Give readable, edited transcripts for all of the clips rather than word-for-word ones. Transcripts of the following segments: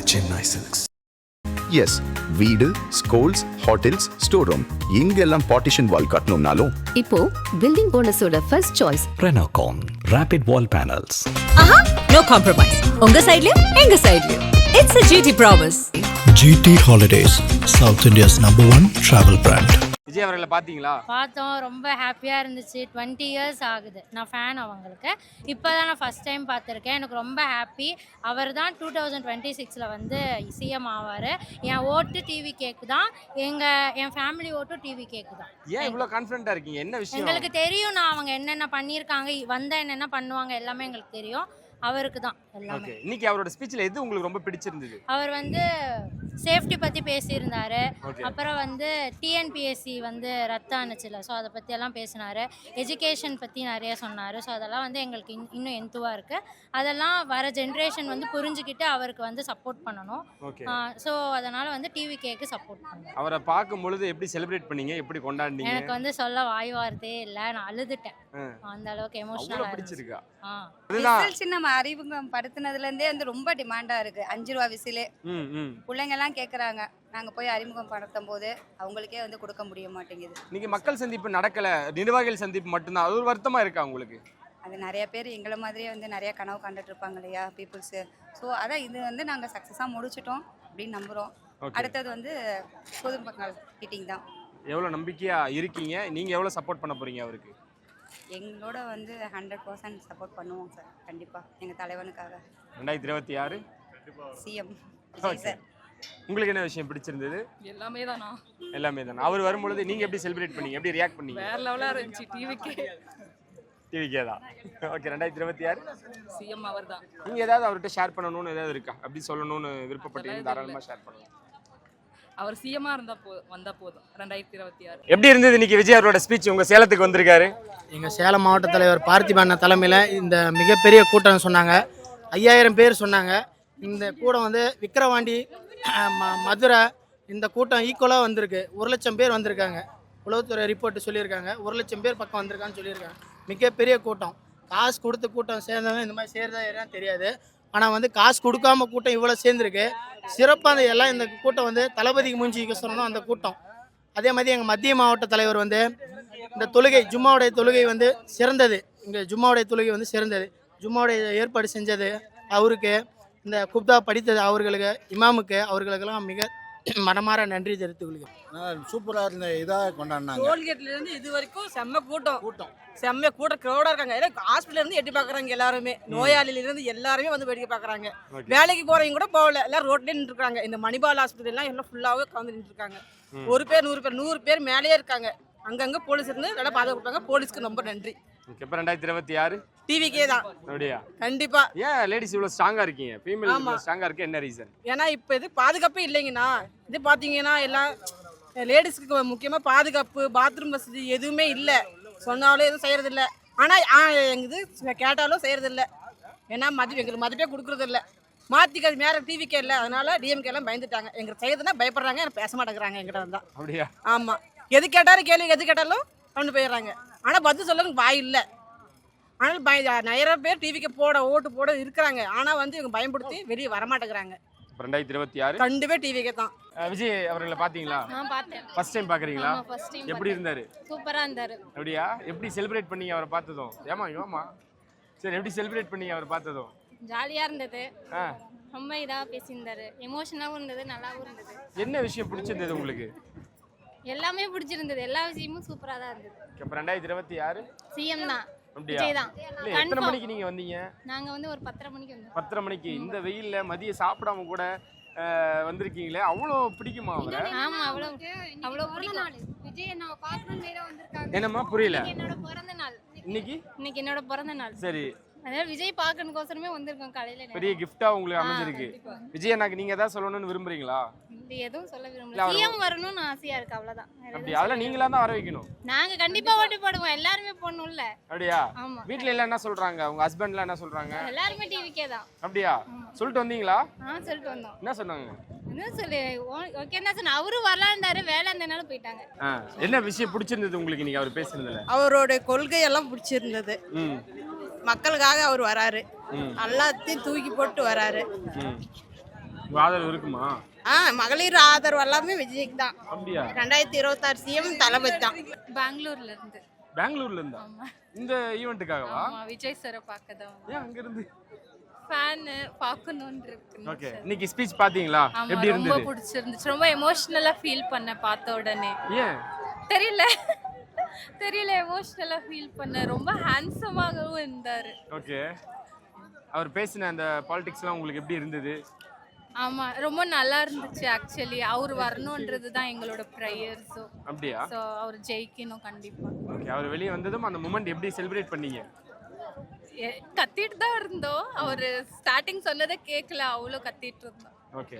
Chennai Silks. Yes, வீடு, schools, hotels, store room எங்கெல்லாம் partition wall கட்டணும்னாலும் இப்போ பில்டிங் ஓனர்ஸோட first choice Renocon Rapid Wall Panels. No compromise. உங்க சைடுலயும் எங்க சைடுலயும். It's a GT promise. GT Holidays, South India's #1 travel brand. Vijay அவர்களை பார்த்தீங்களா? பார்த்தோம், ரொம்ப ஹாப்பியாக இருந்துச்சு. 20 இயர்ஸ் ஆகுது, நான் ஃபேன் அவங்களுக்கு. இப்போ தான் நான் ஃபஸ்ட் டைம் பார்த்துருக்கேன். எனக்கு ரொம்ப ஹாப்பி. அவர் தான் 2026 வந்து சிஎம் ஆவார். என் ஓட்டு டிவி கேக்கு தான், என் ஃபேமிலி ஓட்டும் டிவி கேக்கு தான். ஏன் இவ்வளோ கான்ஃபிடென்ட்டாக இருக்கீங்க? என்ன விஷயம்? எங்களுக்கு தெரியும், நான் அவங்க என்னென்ன பண்ணியிருக்காங்க, வந்தால் என்னென்ன பண்ணுவாங்க எல்லாமே எங்களுக்கு தெரியும். அவருக்கு தான் எல்லாமே. இன்னைக்கு அவரோட ஸ்பீச்சில் எது உங்களுக்கு ரொம்ப பிடிச்சிருந்தது? அவர் வந்து சேஃப்டி பற்றி பேசியிருந்தாரு. அப்புறம் வந்து டிஎன்பிஎஸ்சி வந்து ரத்தம் ஆனுச்சுல, ஸோ அதை பற்றி எல்லாம் பேசினார். எஜுகேஷன் பற்றி நிறைய சொன்னார். ஸோ அதெல்லாம் வந்து எங்களுக்கு இன்னும் எந்துவாக இருக்குது. அதெல்லாம் வர ஜென்ரேஷன் வந்து புரிஞ்சுக்கிட்டு அவருக்கு வந்து சப்போர்ட் பண்ணணும். ஸோ அதனால் வந்து டிவி கேக்கு சப்போர்ட் பண்ணணும். அவரை பார்க்கும் பொழுது எப்படி செலிப்ரேட் பண்ணீங்க, எப்படி கொண்டாடினீங்க? எனக்கு வந்து சொல்ல வாய் வார்த்தையே இல்லை, நான் அழுதுட்டேன். அந்த அளவுக்கு எமோஷனலாக பிடிச்சிருக்கா? நம்ம அறிமுகம் படுத்தினதுலேருந்தே வந்து ரொம்ப டிமாண்டாக இருக்குது. 5 ரூபா விசிலே பிள்ளைங்க எல்லாம் கேட்குறாங்க. நாங்கள் போய் அறிமுகம் படுத்தும் போது அவங்களுக்கே வந்து கொடுக்க முடிய மாட்டேங்குது. இன்னைக்கு மக்கள் சந்திப்பு நடக்கல, நிர்வாகிகள் சந்திப்பு மட்டும்தான். அது ஒரு வருத்தமாக இருக்கா உங்களுக்கு? அது நிறைய பேர் எங்களை மாதிரியே வந்து நிறைய கனவு கண்டுட்டு இருப்பாங்க இல்லையா பீப்புள்ஸு. ஸோ அதான் இது வந்து நாங்கள் சக்ஸஸாக முடிச்சிட்டோம் அப்படின்னு நம்புகிறோம். அடுத்தது வந்து பொதுமக்கள் மீட்டிங் தான். எவ்வளோ நம்பிக்கையாக இருக்கீங்க? நீங்கள் எவ்வளோ சப்போர்ட் பண்ண போகிறீங்க அவருக்கு? எங்களோட வந்து 100% சப்போர்ட் பண்ணுவோம் சார், கண்டிப்பாக எங்கள் தலைவனுக்காக. 2026 சிஎம் சார். உங்களுக்கு என்ன விஷயம் பிடிச்சிருந்தது? எல்லாமே தானா? எல்லாமே தானா? அவர் வரும்பொழுது நீங்கள் எப்படி செலிப்ரேட் பண்ணீங்க, எப்படி ரியாக்ட் பண்ணீங்க? வேற லெவலாக இருந்துச்சு. டிவிக்கே தான். ஓகே, 2026 சிஎம் அவர் தான். நீங்கள் ஏதாவது அவர்கிட்ட ஷேர் பண்ணணும்னு ஏதாவது இருக்கா? அப்படி சொல்லணும்னு விருப்பப்பட்டீங்க, தாராளமாக ஷேர் பண்ணுங்க. அவர் சிஎம்மாக வந்தால் போதும். 2026 எப்படி இருந்தது இன்னைக்கு விஜய் அவரோட ஸ்பீச்? உங்கள் சேலத்துக்கு வந்திருக்காரு. எங்கள் சேலம் மாவட்ட தலைவர் பார்த்திபன் தலைமையில் இந்த மிகப்பெரிய கூட்டம் சொன்னாங்க. 5000 பேர் சொன்னாங்க. இந்த கூட்டம் வந்து விக்கிரவாண்டி, மதுரை இந்த கூட்டம் ஈக்குவலாக வந்திருக்கு. 1,00,000 பேர் வந்திருக்காங்க. உளவுத்துறை ரிப்போர்ட்டு சொல்லியிருக்காங்க. 1,00,000 பேர் பக்கம் வந்திருக்கான்னு சொல்லியிருக்காங்க. மிகப்பெரிய கூட்டம். காசு கொடுத்து கூட்டம் சேர்ந்தவங்க இந்த மாதிரி சேர்ந்தா என்னன்னு தெரியாது. ஆனால் வந்து காசு கொடுக்காம கூட்டம் இவ்வளோ சேர்ந்துருக்கு. சிறப்பாக அந்த எல்லாம் இந்த கூட்டம் வந்து தளபதிக்கு மூஞ்சிக்க சொல்லணும் அந்த கூட்டம். அதே மாதிரி எங்கள் மத்திய மாவட்ட தலைவர் வந்து இந்த தொழுகை, ஜும்மாவுடைய தொழுகை வந்து சிறந்தது. இங்கே ஜும்மாவுடைய தொழுகை வந்து சிறந்தது. ஜும்மாவுடைய ஏற்பாடு செஞ்சது அவருக்கு, இந்த குப்தா படித்தது அவர்களுக்கு, இமாமுக்கு, அவர்களுக்கெல்லாம் மிக மனமாற நன்றி தெரிவித்துக் கொள்கிறேன். சூப்பராக இருந்த இதாக கொண்டாடினாங்க. டோல்கேட்லேருந்து இது வரைக்கும் செம்ம கூட்டம் செம்ம க்ரௌடாக இருக்காங்க. ஏன்னா ஹாஸ்பிட்டலேருந்து எட்டி பார்க்குறாங்க எல்லாருமே. நோயாளியிலேருந்து எல்லாருமே வந்து வேடிக்கை பார்க்குறாங்க. வேலைக்கு போகிறவங்க கூட போகல, எல்லாம் ரோட்லேயே நின்றுருக்காங்க. இந்த மணிபால் ஹாஸ்பிட்டல்லாம் எல்லாம் ஃபுல்லாகவே கலந்து நின்றுருக்காங்க. 100 பேர் மேலேயே இருக்காங்க. அங்கங்கே போலீஸ் இருந்து நல்லா பாதுகாப்பாங்க. போலீஸ்க்கு ரொம்ப நன்றி. இப்போ 2026 டிவிக்கே தான். அப்படியா? கண்டிப்பா. ஏன் லேடிஸ் இவ்வளோ ஸ்ட்ராங்காக இருக்கீங்க? ஃபீமேல் ஸ்ட்ராங்காக இருக்க என்ன ரீசன்? ஏன்னா இப்போ இது பாதுகாப்பே இல்லைங்கண்ணா. இது பார்த்தீங்கன்னா எல்லாம் லேடிஸ்க்கு முக்கியமாக பாதுகாப்பு, பாத்ரூம் வசதி எதுவுமே இல்லை. சொன்னாலும் எதுவும் செய்யறதில்ல. ஆனால் இது கேட்டாலும் செய்யறதில்ல. ஏன்னா எங்களுக்கு மதிப்பே கொடுக்குறதில்ல. மாற்றிக்க மேலே டிவிக்கே இல்லை. அதனால டிஎம்கே எல்லாம் பயந்துட்டாங்க. எங்களுக்கு செய்யறதுன்னா பயப்படுறாங்க, எனக்கு பேச மாட்டேங்கிறாங்க எங்கிட்ட வந்தால். அப்படியா? ஆமாம். எது கேட்டாலும் கேள்வி எது கேட்டாலும் கொண்டு போயிடுறாங்க. ஆனால் பதில் சொல்லுறதுக்கு வாய் இல்லை. ஆனால் நிறைய பேர் டிவிக்கு ஓட்டு போட இருக்கிறாங்க. ஆனால் வந்து இவங்க பயன்படுத்தி வெளியே வரமாட்டேங்கிறாங்க. 2026 கண்டிப்பா டிவிக்கே தான். விஜய் அவர்களை பார்த்தீங்களா? நான் பார்த்தேன். ஃபர்ஸ்ட் டைம் பார்க்குறீங்களா? எப்படி இருந்தாரு? சூப்பராக இருந்தார். அப்படியா? எப்படி செலிப்ரேட் பண்ணீங்க அவரை பார்த்ததும்? ஏமா சரி, எப்படி செலிப்ரேட் பண்ணீங்க அவரை பார்த்ததும்? ஜாலியாக இருந்தது. ரொம்ப இதாக பேசியிருந்தாரு. எமோஷனாகவும் இருந்தது, நல்லாவும் இருந்தது. என்ன விஷயம் பிடிச்சிருந்தது உங்களுக்கு? எல்லாமே பிடிச்சிருந்தது. எல்லா விஷயமும் சூப்பராக தான் இருந்தது. இப்போ 2026 சிஎம் தான். அப்படியா? எத்தனை மணிக்கு நீங்க வந்தீங்க? நாங்க வந்து ஒரு 10:30 மணிக்கு வந்தோம். 10:30 மணிக்கு. இந்த வெயில்ல மதியம் சாப்பிடாம கூட வந்திருக்கீங்களே, அவ்வளோ பிடிக்குமா அவரை? ஆமா, அவ்வளோ பிடிக்கும். விஜய் என்ன பார்க்கணும்னு நேரா வந்திருக்காங்க. என்னம்மா புரியல? என்னோட பிறந்த நாள் இன்னைக்கு என்னோட பிறந்த நாள். சரி, அதனால விஜய் பார்க்கணும்க்கோசரமே வந்திருக்கோம். காலையில பெரிய கிஃப்டா உங்களுக்கு அமைஞ்சிருக்கு. விஜய் அண்ணாக்கு நீங்க ஏதாவது சொல்லணும்னு விரும்புறீங்களா? எதுவும் சொல்ல விரும்பல. சிஎம் வரணும்னு ஆசையா இருக்கு, அவ்வளவுதான். அப்படி அதெல்லாம் நீங்களா தான் வர வைக்கணும். நாங்க கண்டிப்பா ஓட்டு போடுவோம். எல்லாரும் போடணும்ல. அப்படியா? ஆமா. வீட்ல எல்லாம் என்ன சொல்றாங்க? உங்க ஹஸ்பண்ட் எல்லாம் என்ன சொல்றாங்க? எல்லாரும் டிவிக்கே தான். அப்படியா? சொல்லிட்டு வந்தீங்களா? சொல்லிட்டு வந்தோம். என்ன சொன்னாங்க? என்ன சொல்லு, ஓகே தான் சொன்ன. அவரும் வரலான்டாரு, வேலை இருந்தனால போயிட்டாங்க. என்ன விஷயம் பிடிச்சிருந்தது உங்களுக்கு நீங்க அவர் பேசுனதுல? அவரோட கொள்கை எல்லாம் பிடிச்சிருந்தது. மக்களுக்காக அவர் வராரு, எல்லாத்தையும் தூக்கி போட்டு வராரு. உங்க ஆதரவு இருக்குமா? மகளிர் ஆதரவு எல்லாமே விஜய்க்கு தான். அப்படியா? 2026 சிஎம் தளபதி தான். பெங்களூர்ல இருந்து. பெங்களூர்ல இருந்தா இந்த ஈவெண்ட்டுக்காகவா? விஜய் சாரை பார்க்க தான். ஏன் அங்க இருந்து? ஃபேன் பார்க்கணும்னு இருக்கு. ஓகே, இன்னைக்கு ஸ்பீச் பாத்தீங்களா? எப்படி இருந்தது? ரொம்ப பிடிச்சிருந்துச்சு. ரொம்ப எமோஷனலா ஃபீல் பண்ண பார்த்த உடனே. ஏன் தெரியல எமோஷனலா ஃபீல் பண்ண. ரொம்ப ஹேண்ட்ஸமாகவும் இருந்தாரு. ஓகே, அவர் பேசின அந்த பாலிடிக்ஸ்லாம் உங்களுக்கு எப்படி இருந்தது? ஆமா, ரொம்ப நல்லா இருந்துச்சு. ஆக்சுவலி அவர் வரணும்ன்றது தான் எங்களோட ப்ரேயர்ஸோ. அப்படியா? ஸோ அவர் ஜெயிக்கணும் கண்டிப்பா. ஓகே, அவர் வெளியே வந்ததும் அந்த மூமெண்ட் எப்படி செலிப்ரேட் பண்ணீங்க? கத்திட்டு தான் இருந்தோம். அவர் ஸ்டார்டிங் சொன்னதை கேட்கல, அவ்வளோ கத்திட்டு இருந்தோம். ஓகே,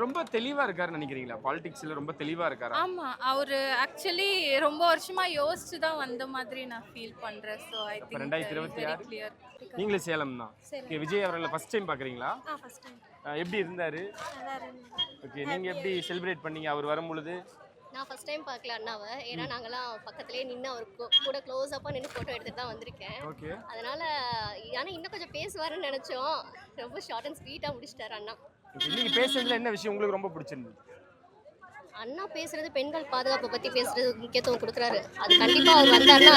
ரொம்ப தெளிவா இருக்காருன்னு நினைக்கிறீங்களா? பாலிடிக்ஸ்ல ரொம்ப தெளிவா இருக்காரா? ஆமா, அவர் ஆக்சுவலி ரொம்ப வருஷமா யோசிச்சு தான் வந்த மாதிரி நான் ஃபீல் பண்றேன். So I think 2026 clear. நீங்களே சேலம் தான். ஓகே, விஜய் அவர்களை ஃபர்ஸ்ட் டைம் பாக்குறீங்களா? First time. எப்படி இருந்தாரு? ஓகே, நீங்க எப்படி செலிப்ரேட் பண்ணீங்க அவர் வரும்பொழுது? நான் ஃபர்ஸ்ட் டைம் பார்க்கல அண்ணாவை. ஏன்னா நாங்கெல்லாம் பக்கத்துலேயே நின்று அவருக்கு கூட க்ளோஸ் அப்பாக நின்று ஃபோட்டோ எடுத்துட்டு தான் வந்திருக்கேன். ஓகே, அதனால ஆனால் இன்னும் கொஞ்சம் பேசுவாருன்னு நினச்சோம். ரொம்ப ஷார்ட் அண்ட் ஸ்வீட்டாக முடிச்சிட்டாரு அண்ணா. நீங்க பேசுறதுல என்ன விஷயம் உங்களுக்கு ரொம்ப பிடிச்சிருந்தது? அண்ணா பேசுறது பெண்கள் பாதுகாப்பை பற்றி பேசுறது முக்கியத்துவம் கொடுக்குறாரு. அது கண்டிப்பாக அவர் வந்தாருன்னா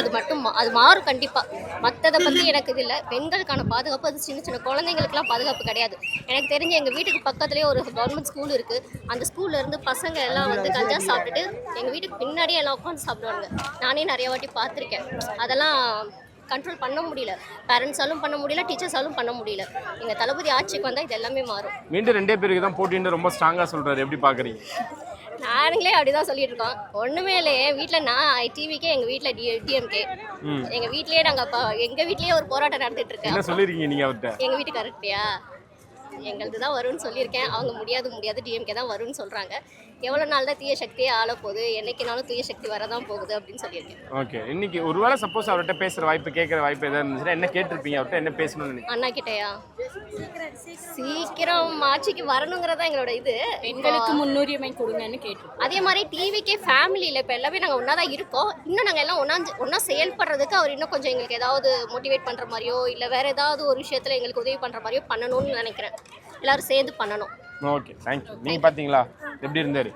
அது மாறும் கண்டிப்பாக. மற்றதை பற்றி எனக்கு இது இல்லை. பெண்களுக்கான பாதுகாப்பு, அது சின்ன சின்ன குழந்தைங்களுக்குலாம் பாதுகாப்பு கிடையாது. எனக்கு தெரிஞ்சு எங்கள் வீட்டுக்கு பக்கத்துலேயே ஒரு கவர்மெண்ட் ஸ்கூல் இருக்குது. அந்த ஸ்கூல்ல இருந்து பசங்க எல்லாம் வந்து கஞ்சா சாப்பிட்டுட்டு எங்கள் வீட்டுக்கு பின்னாடியே எல்லாம் உட்காந்து சாப்பிடுவாங்க. நானே நிறைய வாட்டி பார்த்துருக்கேன். அதெல்லாம் கண்ட்ரோல் பண்ண முடியல. பேரண்ட்ஸாலும் பண்ண முடியல, டீச்சர்ஸாலும் பண்ண முடியல. எங்கள் தளபதி ஆட்சிக்கு வந்தால் இது எல்லாமே மாறும். மீண்டும் 2 பேருக்கு தான் போட்டின்னு ரொம்ப ஸ்ட்ராங்காக சொல்றாரு. எப்படி பார்க்குறீங்க? நாங்களே அப்படிதான் சொல்லிட்டு இருக்கோம். ஒண்ணுமே இல்லை. என் வீட்டில் நான் டிவிக்கே, எங்கள் வீட்டில் டிஎம்கே. எங்கள் வீட்லயே எங்கள் வீட்லயே ஒரு போராட்டம் நடத்திட்டு இருக்கேன். என்ன சொல்லிருக்கீங்க நீங்க அவர்கிட்ட? எங்கள் வீட்டுக்காரர்கிட்டயா? எங்களது தான் வரும்னு சொல்லியிருக்கேன். அவங்க முடியாது டிஎம்கே தான் வரும்னு சொல்கிறாங்க. எவ்வளோ நாள் தான் தீய சக்தியே ஆளப்போகுது, என்னைக்குனாலும் தீய சக்தி வரதான் போகுது அப்படின்னு சொல்லியிருக்கேன். ஓகே, இன்னைக்கு ஒருவேளை சப்போஸ் அவர்கிட்ட பேசுகிற வாய்ப்பு, கேட்குற வாய்ப்பு எதாவது இருந்துச்சுன்னா என்ன கேட்டிருப்பீங்க அவர்கிட்ட? என்ன பேசணும்னு? அண்ணா கிட்டயா? சீக்கிரம் ஆட்சிக்கு வரணுங்கிறதா எங்களோட இது. பெண்களுக்கு முன்னுரிமை கொடுங்கன்னு கேட்டோம். அதே மாதிரி டிவிக்கே ஃபேமிலியில் இப்போ எல்லாமே நாங்கள் ஒன்றா தான் இருக்கோம். இன்னும் நாங்கள் எல்லாம் ஒன்றா செயல்படுறதுக்கு அவர் இன்னும் கொஞ்சம் எங்களுக்கு ஏதாவது மோட்டிவேட் பண்ணுற மாதிரியோ இல்லை வேறு ஏதாவது ஒரு விஷயத்தில் எங்களுக்கு உதவி பண்ணுற மாதிரியோ பண்ணணும்னு நினைக்கிறேன். எல்லாரும் சேர்ந்து பண்ணணும். Okay, thank you. நீங்கள் பார்த்தீங்களா எப்படி இருந்தாரு?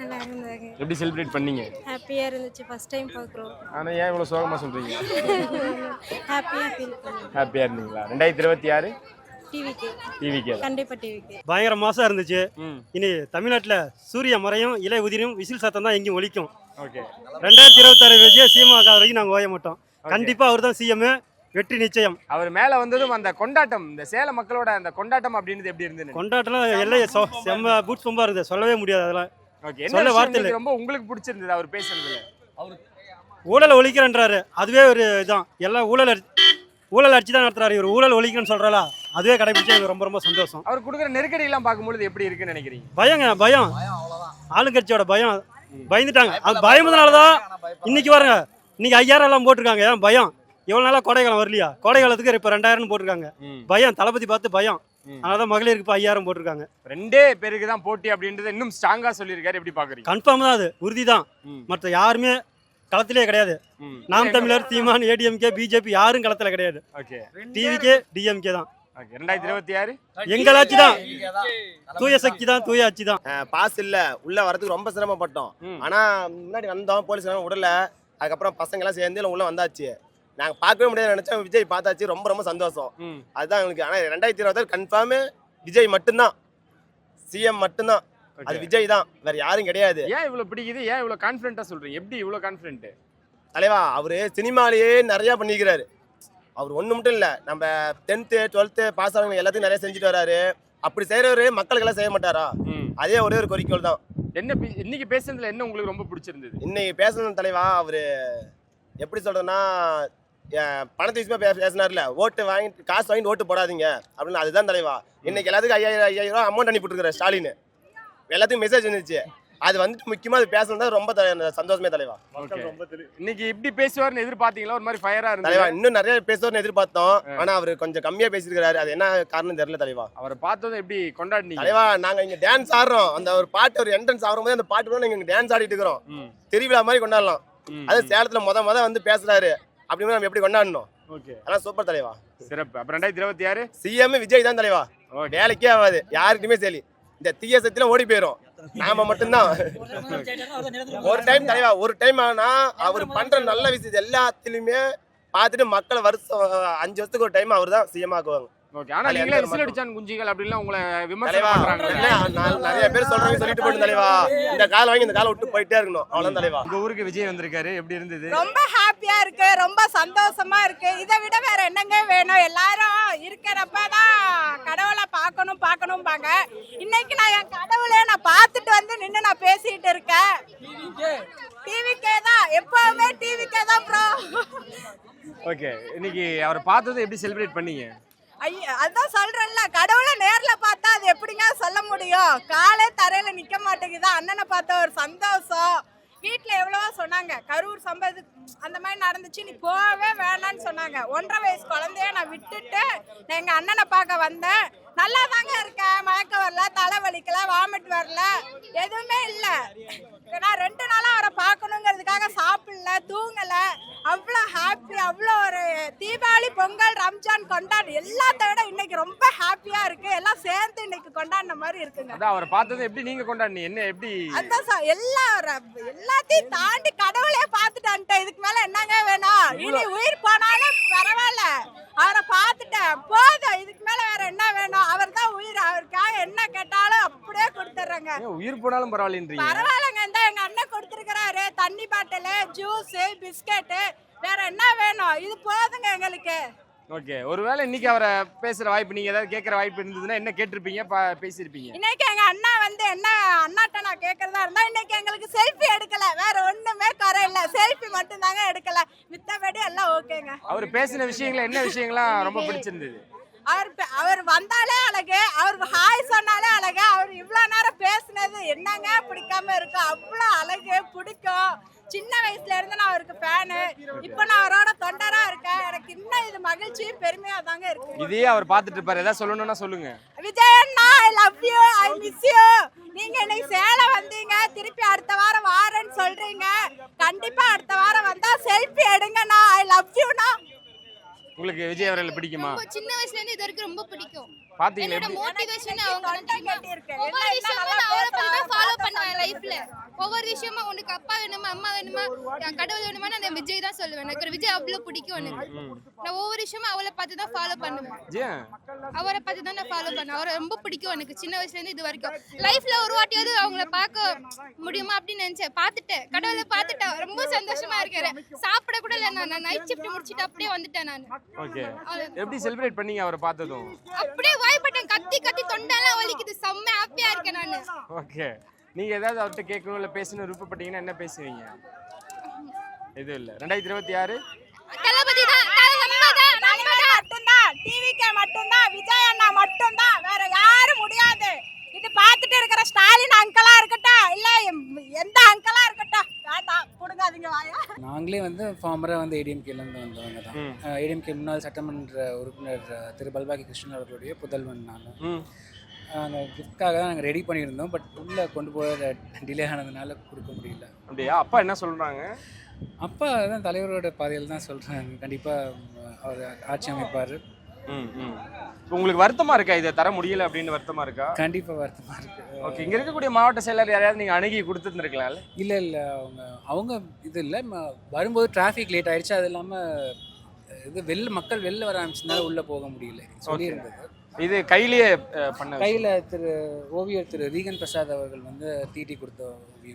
நல்லா இருந்தாங்க. எப்படி செலிப்ரேட் பண்ணீங்க? ஹாப்பியாக இருந்துச்சு. ஃபர்ஸ்ட் டைம் பார்க்குறோம். ஆனால் ஏன் இவ்வளோ சோகமாக சொல்கிறீங்க? ஹாப்பியாக ஃபீல் பண்ணுங்க. ஹாப்பியாக இருந்தீங்களா? 2026 டிவிக்கே கண்டிப்பாக டிவிக்கு பயங்கர மாசம் இருந்துச்சு. இனி தமிழ்நாட்டில் சூரிய மறையும், இலை உதிரும், விசில் சத்தம் தான் எங்கேயும் ஒலிக்கும். ஓகே, 2026 விஜய் சிஎம் வரைக்கும் நாங்கள் ஓய மாட்டோம். கண்டிப்பாக அவர் தான் சிஎம். வெற்றி நிச்சயம். அவர் மேலே வந்ததும் அந்த கொண்டாட்டம், இந்த சேலம் மக்களோட அந்த கொண்டாட்டம் அப்படின்றது எப்படி இருந்தது? கொண்டாட்டம்லாம் எல்லையை செம்ம பூட் சொம்பா இருந்தது. சொல்லவே முடியாது. அதெல்லாம் ஓகே, என்ன விஷயம் ரொம்ப உங்களுக்கு பிடிச்சிருந்தது அவர் பேசுறதுல? ஊழல் ஒழிக்கிறன்றாரு. அதுவே ஒரு இதுதான். எல்லாம் ஊழல் அடிச்சு தான் நடத்துறாரு. இவர் ஊழல் ஒழிக்கணும்னு சொல்றாரா, அதுவே கடைபிடிச்சா எனக்கு ரொம்ப ரொம்ப சந்தோஷம். அவர் கொடுக்குற நெருக்கடி எல்லாம் பார்க்கும்போது எப்படி இருக்குன்னு நினைக்கிறீங்க? பயம் ஆளுங்கட்சியோட பயம். பயந்துட்டாங்க. அது பயமுதனாலதான் இன்னைக்கு பாருங்க, இன்னைக்கு 5000 எல்லாம் போட்டிருக்காங்க. ஏன் பயம்? இவ்வளவு நாளா கோடைக்காலம் வரலையா? கோடைக்காலத்துக்கு இப்ப 2000 போட்டிருக்காங்க. பயம், தளபதி பார்த்து பயம். அதனாலதான் மகளிருக்கு இப்ப 5000 போட்டிருக்காங்க. 2 பேருக்கு தான் போட்டி அப்படின்றத இன்னும் ஸ்ட்ராங்கா சொல்லியிருக்காரு. எப்படி பாக்குறீங்க? கன்ஃபார்ம் தான், அது உறுதி தான். மற்ற யாருமே களத்திலே கிடையாது. நாம் தமிழர், சீமான், ஏடிஎம்கே, பிஜேபி யாரும் களத்துல கிடையாது. ஓகே, டிவிகே, டிஎம்கே தான். ஓகே, 2026 எங்கள் ஆட்சி தான். தூய சக்தி தான், தூய ஆட்சி தான். பாஸ் இல்ல, உள்ள வரதுக்கு ரொம்ப சிரமப்பட்டோம். ஆனா முன்னாடி வந்தோம், போலீஸ் விடல. அதுக்கப்புறம் பசங்க எல்லாம் சேர்ந்து உள்ள வந்தாச்சு. நாங்க பார்க்கவே முடியாது நினைச்சோம். விஜய் பார்த்தாச்சு, ரொம்ப ரொம்ப சந்தோஷம். அதுதான் எங்களுக்கு. ஆனா 2026 கன்ஃபார்ம் விஜய் மட்டும்தான், சிஎம் மட்டும்தான். அது விஜய் தான், வேற யாரும் கிடையாது. ஏன் இவ்வளவு பிடிக்குது? ஏன் இவ்வளவு கான்ஃபிடென்ட்டா சொல்றீங்க? எப்படி இவ்வளவு கான்ஃபிடென்ட்? தலைவா, அவரு சினிமாலேயே நிறைய பண்ணிக்கிறாரு. அவர் ஒண்ணு மட்டும் இல்ல, நம்ம 10th 12th பாஸ் ஆனவங்க எல்லாத்தையும் நிறைய செஞ்சுட்டு வராரு. அப்படி செய்யறவரு மக்களுக்கு எல்லாம் செய்ய மாட்டாரா? அதே ஒரே ஒரு குறிக்கோள் தான். என்ன இன்னைக்கு பேசுனதுல என்ன உங்களுக்கு ரொம்ப பிடிச்சிருந்தது? இன்னைக்கு பேசணும் தலைவா, அவரு எப்படி சொல்றதுன்னா, பணத்தை விஷயமா பேசினார்ல, ஓட்டு வாங்கிட்டு காசு வாங்கிட்டு ஓட்டு போடாதீங்க அப்படின்னு. அதுதான் தலைவா. இன்னைக்கு எல்லாத்துக்கும் 5000 அமௌண்ட் அனுப்பிட்டுருக்காரு ஸ்டாலின். எல்லாத்துக்கும் மெசேஜ் வந்துச்சு. அது வந்துட்டு முக்கியமா அது பேசணும் ரொம்ப சந்தோஷமே தலைவா. இன்னைக்கு இப்படி பேசுவார்னு எதிர்பார்த்தீங்களா? ஒரு மாதிரி ஃபயரா இருந்தது தலைவா. இன்னும் நிறைய பேசுவார்னு எதிர்பார்த்தோம். ஆனா அவர் கொஞ்சம் கம்மியா பேசியிருக்காரு. அது என்ன காரணம் தெரியல தலைவா. அவரை பார்த்ததும் எப்படி கொண்டாடினீங்க? தலைவா, நாங்க இங்க டான்ஸ் ஆடுறோம். அந்த ஒரு பாட்டு, ஒரு என்ட்ரன்ஸ் ஆகும்போது அந்த பாட்டு கூட நீங்க டான்ஸ் ஆடிட்டு இருக்கிறோம். திருவிழா மாதிரி கொண்டாடலாம். அது சேலத்துல முத வந்து பேசுறாரு அப்படின்னு நம்ம எப்படி கொண்டாடணும்? ஓகே, அதான் சூப்பர் தலைவா. சிறப்பு. அப்புறம் 2026 சிஎம் விஜய் தான் தலைவா. வேலைக்கே ஆகாது யாருக்குமே. சரி, இந்த தீய சக்தியில ஓடி போயிடும். நாம மட்டும்தான் ஒரு டைம் தலைவா, ஒரு டைம் ஆனா அவர் பண்ற நல்ல விஷயம் எல்லாத்துலயுமே பார்த்துட்டு மக்களை வருஷம் 5 வருஷத்துக்கு ஒரு டைம் அவர் தான் சிஎம் ஆக்குவாங்க. ஓகே. ஆனா நீங்களே விசில் அடிச்சான் குஞ்சிகள் அப்படிலாம் உங்களை விமர்சனம் பண்றாங்க. நிறைய பேர் சொல்றாங்க, சொல்லிட்டு போயிட்டு தலைவா, இந்த காலை வாங்கி இந்த காலை விட்டு போயிட்டே இருக்கணும், அவ்வளவுதான் தலைவா. உங்க ஊருக்கு விஜய் வந்திருக்காரு, எப்படி இருந்தது? ரொம்ப ஹாப்பியா இருக்கு, ரொம்ப சந்தோஷமா இருக்கு. இதை விட வேற என்னங்க வேணும்? எல்லாரும் இருக்கிறப்பதான் கடவுளை பார்க்கணும்பாங்க. இன்னைக்கு நான் என் கடவுளை நான் பார்த்துட்டு வந்து நின்று நான் பேசிட்டு இருக்கேன். டிவிக்கே தான், எப்பவுமே டிவிக்கே தான் ப்ரோ. ஓகே. இன்னைக்கு அவரை பார்த்தது எப்படி செலிப்ரேட் பண்ணீங்க? அதான் சொல்றேன்ல, கடவுளை நேர்ல பார்த்தா அது எப்படிங்க சொல்ல முடியும்? காலே தரையில நிக்க மாட்டேங்குது. அண்ணனை பார்த்த ஒரு சந்தோஷம். வீட்டுல எவ்வளவோ சொன்னாங்க, கரூர் சம்பது அந்த மாதிரி நடந்துச்சு, நீ போகவே வேணான்னு சொன்னாங்க. 1.5 வயசு குழந்தைய நான் விட்டுட்டு நான் எங்க அண்ணனை பார்க்க வந்தேன். நல்லா தாங்க இருக்கேன், மயக்கம் வரல, தலை வலிக்கல, வாமிட் வரல, எதுவுமே இல்லை. நான் 2 நாளா அவரை பார்க்கணுங்கிறதுக்காக சாப்பிடல, தூங்கல. அவ்வளோ ஹாப்பி, அவ்வளோ ஒரு தீபாவளி, பொங்கல், ரம்ஜான் கொண்டாடு எல்லாத்த விட இன்னைக்கு ரொம்ப ஹாப்பியா இருக்கு. எல்லாம் சேர்ந்து இன்னைக்கு கொண்டாடின மாதிரி இருக்குங்க. அதான் அவரை பார்த்தது எப்படி நீங்க கொண்டாடினீங்க? என்ன எப்படி? அதான் எல்லாத்தையும் தாண்டி கடவுளே பார்த்துட்டான்ட்டு, இதுக்கு மேல என்னங்க வேணும்? இனி உயிர் போனாலும் பரவாயில்ல, அவரை பார்த்துட்டேன் போதும், இதுக்கு மேல வேற என்ன வேணும்? அவர் தான் உயிர், அவருக்காக என்ன கேட்டாலும் அப்படியே கொடுத்துட்றேங்க. உயிர் போனாலும் பரவாயில்லன்றீங்க? பரவாயில்லங்க, இந்த எங்க அண்ணன் கொடுத்துருக்கிறாரு, தண்ணி பாட்டில், ஜூஸ், பிஸ்கெட்டு, வேற என்ன வேணும்? இது போதுங்க எங்களுக்கு. ஓகே. ஒருவேளை இன்னைக்கு அவரை பேசுற வாய்ப்பு, நீங்க ஏதாவது கேட்கற வாய்ப்பு இருந்ததுன்னா என்ன கேட்டிருப்பீங்க, பேசியிருப்பீங்க? இன்னைக்கு எங்க அண்ணா வந்து என்ன அண்ணாட்ட நான் கேட்கறதா இருந்தா, இன்னைக்கு எங்களுக்கு செல்ஃபி எடுக்கல, வேற ஒண்ணுமே குறை இல்ல, செல்ஃபி மட்டும் தாங்க எடுக்கல, மித்தபடி எல்லாம் ஓகேங்க. அவர் பேசின விஷயங்கள் என்ன விஷயங்கள்லாம் ரொம்ப பிடிச்சிருந்தது? அவர் வந்தாலே அழகு, அவர் ஹாய் சொன்னாலே அழகு. அவர் இவ்வளவு நேரம் பேசுனது என்னங்க பிடிக்காம இருக்கும்? அவ்வளோ அழகு, பிடிக்கும். சின்ன வயசுல இருந்து நான் அவருக்கு ஃபேனு. இப்போ நான் அவரோட தொண்டரா இருக்கேன். எனக்கு இன்னும் இது மகிழ்ச்சி, பெருமையா தாங்க இருக்கு. இதையே அவர் பார்த்துட்டு இருப்பாரு, ஏதாவது சொல்லணும்னா சொல்லுங்க. விஜய் அண்ணா, I love you, I miss you. நீங்க இன்னைக்கு சேலம் வந்தீங்க, திருப்பி அடுத்த வாரம் வாரேன்னு சொல்றீங்க. கண்டிப்பா அடுத்த வாரம் வந்தா செல்ஃபி எடுங்கண்ணா. I love யூண்ணா. உங்களுக்கு விஜய் அவர்களை பிடிக்குமா? சின்ன வயசுல இருந்து இது வரைக்கும் ரொம்ப பிடிக்கும். பாத்தீங்களா? என்னோட மோட்டிவேஷன் அவங்க ஒவ்வொரு விஷயமும் நான் அவரை பத்தி தான் ஃபாலோ பண்ணுவேன் லைஃப்ல. ஒவ்வொரு விஷயமா உனக்கு அப்பா வேணுமா, அம்மா வேணுமா, கடவுள் வேணுமா, நான் விஜய் தான் சொல்லுவேன். எனக்கு விஜய் அவ்வளவு பிடிக்கும். எனக்கு நான் ஒவ்வொரு விஷயமும் அவளை பார்த்து தான் ஃபாலோ பண்ணுவேன். அவரை பார்த்து தான் நான் ஃபாலோ பண்ணுவேன். அவரை ரொம்ப பிடிக்கும் எனக்கு சின்ன வயசுல இருந்து இது வரைக்கும். லைஃப்ல ஒரு வாட்டியாவது அவங்கள பார்க்க முடியுமா அப்படின்னு நினைச்சேன். பார்த்துட்டேன், கடவுளை பார்த்துட்டேன். ரொம்ப சந்தோஷமா இருக்கிறேன். சாப்பிட கூட இல்லை, நான் நைட் ஷிஃப்ட் முடிச்சுட்டு அப்படியே வந்துட்டேன் நான். ஓகே. எப்படி செலிப்ரேட் பண்ணீங்க அவரை பார்த்ததும்? அப்படியே வாய்ப்பட்டேன், கத்தி கத்தி தொண்டெல்லாம் வலிக்குது. செம்ம ஹாப்பியா இருக்கேன் நானு. ஓகே. நீங்க ஏதாவது அவர்கிட்ட கேட்கணும் இல்ல பேசணும் விருப்பப்பட்டீங்கன்னா என்ன பேசுவீங்க? எதுவும் இல்ல. 2026 தளபதி தான், மட்டும்தான், டிவிக்கே மட்டும்தான், விஜய் அண்ணா மட்டும்தான், வேற யாரும் முடியாது. இது பார்த்துட்டு இருக்கிற ஸ்டாலின் அங்கிளா இருக்கட்டும், இல்ல எந்த அங்கிளா இருக்கட்டும், வேண்டாம் கொடுங்காதீங்க வாயா. நாங்களே வந்து ஃபார்மராக வந்து ஏடிஎம்கேலேருந்து வந்தவங்க தான். ஏடிஎம்கே முன்னாள் சட்டமன்ற உறுப்பினர் திரு பல்பாகி கிருஷ்ணன் அவர்களுடைய புதல்வன் நான். அந்த கிஃப்ட்காக தான் நாங்கள் ரெடி பண்ணியிருந்தோம். பட் உள்ளே கொண்டு போக டிலே ஆனதுனால கொடுக்க முடியல. அப்படியா? அப்பா என்ன சொல்கிறாங்க? அப்பா தான் தலைவரோட பாதையில் தான் சொல்கிறாங்க. கண்டிப்பாக அவர் ஆட்சி அமைப்பார். உங்களுக்கு வருத்தமாக இருக்கா இதை தர முடியல அப்படின்னு? வருத்தமாக இருக்கா? கண்டிப்பாக வருத்தமாக இருக்குது. ஓகே. இங்கே இருக்கக்கூடிய மாவட்ட செயலர் யாரையாவது நீங்கள் அணுகி கொடுத்துருந்துருக்கலாம்ல? இல்லை அவங்க இது இல்லை, வரும்போது டிராஃபிக் லேட் ஆயிடுச்சு. அது இல்லாமல் இது மக்கள் வெளில வர ஆரம்பிச்சதுனால உள்ளே போக முடியல சொல்லியிருந்தது. இது கையிலேயே பண்ண? கையில் ஓவியர் திரு ரீகன் பிரசாத் அவர்கள் வந்து தீட்டி கொடுத்த ஓவியம்.